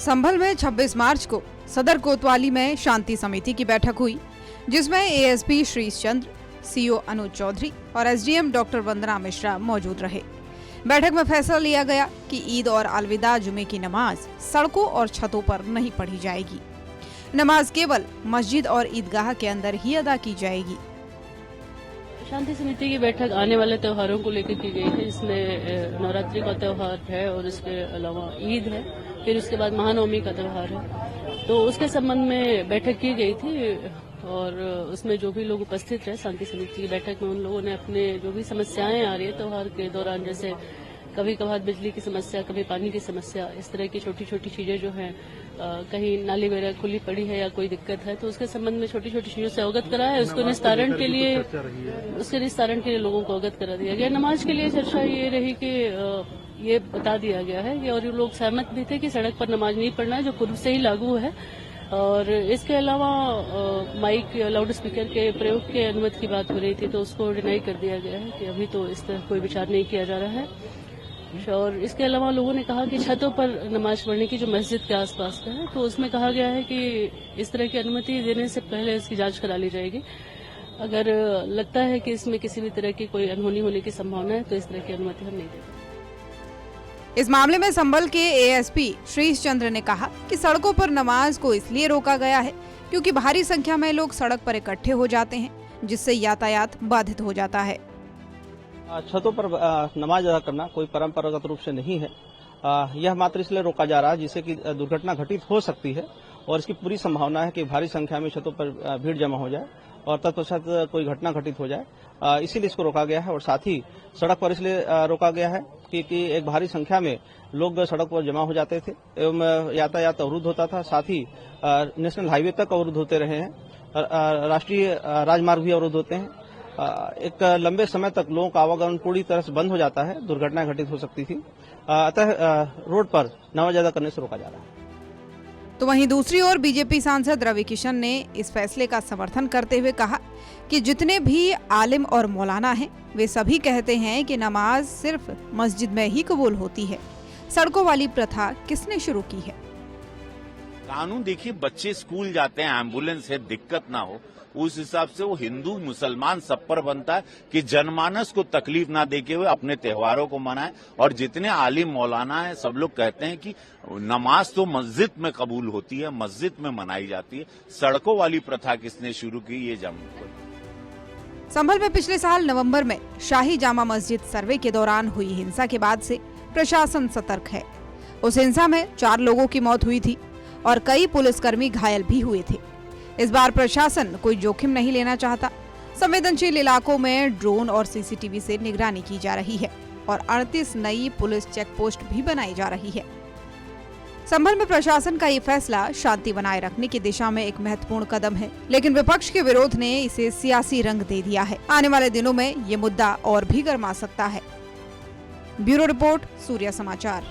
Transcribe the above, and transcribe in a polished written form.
संभल में 26 मार्च को सदर कोतवाली में शांति समिति की बैठक हुई, जिसमें एएसपी श्रीश चंद्र, सीओ अनुज चौधरी और एसडीएम डॉक्टर वंदना मिश्रा मौजूद रहे। बैठक में फैसला लिया गया कि ईद और अलविदा जुमे की नमाज सड़कों और छतों पर नहीं पढ़ी जाएगी। नमाज केवल मस्जिद और ईदगाह के अंदर ही अदा की जाएगी। शांति समिति की बैठक आने वाले त्योहारों को लेकर की गई थी, जिसमें नवरात्रि का त्योहार है और इसके अलावा ईद है, फिर उसके बाद महानवमी का त्योहार है। तो उसके संबंध में बैठक की गई थी और उसमें जो भी लोग उपस्थित रहे शांति समिति की बैठक में, उन लोगों ने अपने जो भी समस्याएं आ रही है त्योहार के दौरान, जैसे कभी कभार बिजली की समस्या, कभी पानी की समस्या, इस तरह की छोटी छोटी चीजें जो हैं, कहीं नाली वगैरह खुली पड़ी है या कोई दिक्कत है, तो उसके संबंध में छोटी छोटी चीजों से अवगत कराया है। उसके निस्तारण के लिए लोगों को अवगत करा दिया गया। नमाज के लिए चर्चा ये रही कि ये बता दिया गया है कि और लोग सहमत भी थे कि सड़क पर नमाज नहीं पढ़ना है, जो पूर्व से ही लागू है। और इसके अलावा माइक लाउड स्पीकर के प्रयोग के अनुमति की बात हो रही थी, तो उसको डिनाई कर दिया गया है कि अभी तो इस तरह कोई विचार नहीं किया जा रहा है। और इसके अलावा लोगों ने कहा कि छतों पर नमाज पढ़ने की जो मस्जिद के आसपास का है, तो उसमें कहा गया है कि इस तरह की अनुमति देने से पहले इसकी जांच करा ली जाएगी। अगर लगता है कि इसमें किसी भी तरह की कोई अनहोनी होने की संभावना है, तो इस तरह की अनुमति हम नहीं देंगे। इस मामले में संभल के एएसपी श्रीश चंद्र ने कहा कि सड़कों पर नमाज को इसलिए रोका गया है क्योंकि भारी संख्या में लोग सड़क पर इकट्ठे हो जाते हैं, जिससे यातायात बाधित हो जाता है। छतों पर नमाज अदा करना कोई परंपरागत रूप से नहीं है। यह मात्र इसलिए रोका जा रहा है जिससे कि दुर्घटना घटित हो सकती है और इसकी पूरी संभावना है कि भारी संख्या में छतों पर भीड़ जमा हो जाए और तत्पश्चात कोई घटना घटित हो जाए। इसीलिए इसको रोका गया है। और साथ ही सड़क पर इसलिए रोका गया है कि एक भारी संख्या में लोग सड़क पर जमा हो जाते थे एवं यातायात अवरुद्ध होता था। साथ ही नेशनल हाईवे तक अवरुद्ध होते रहे हैं, राष्ट्रीय राजमार्ग भी अवरुद्ध होते हैं। एक लंबे समय तक लोगों का आवागमन पूरी तरह से बंद हो जाता है, दुर्घटना घटित हो सकती थी। अतः रोड पर नमाज अदा करने से रोका जा रहा है। तो वहीं दूसरी ओर बीजेपी सांसद रवि किशन ने इस फैसले का समर्थन करते हुए कहा कि जितने भी आलिम और मौलाना हैं, वे सभी कहते हैं कि नमाज सिर्फ मस्जिद में ही कबूल होती है। सड़कों वाली प्रथा किसने शुरू की है? कानून देखिए, बच्चे स्कूल जाते हैं, एम्बुलेंस है, दिक्कत ना हो, उस हिसाब से वो हिंदू मुसलमान सब पर बनता है कि जनमानस को तकलीफ ना देके हुए अपने त्योहारों को मनाएं। और जितने आलिम मौलाना है, सब लोग कहते हैं कि नमाज तो मस्जिद में कबूल होती है, मस्जिद में मनाई जाती है। सड़कों वाली प्रथा किसने शुरू की, ये जम्मू। संभल में पिछले साल नवंबर में शाही जामा मस्जिद सर्वे के दौरान हुई हिंसा के बाद से प्रशासन सतर्क है। उस हिंसा में 4 लोगों की मौत हुई थी और कई पुलिसकर्मी घायल भी हुए थे। इस बार प्रशासन कोई जोखिम नहीं लेना चाहता। संवेदनशील इलाकों में ड्रोन और सीसीटीवी से निगरानी की जा रही है और 38 नई पुलिस चेक पोस्ट भी बनाई जा रही है। संभल में प्रशासन का ये फैसला शांति बनाए रखने की दिशा में एक महत्वपूर्ण कदम है, लेकिन विपक्ष के विरोध ने इसे सियासी रंग दे दिया है। आने वाले दिनों में ये मुद्दा और भी गर्मा सकता है। ब्यूरो रिपोर्ट, सूर्य समाचार।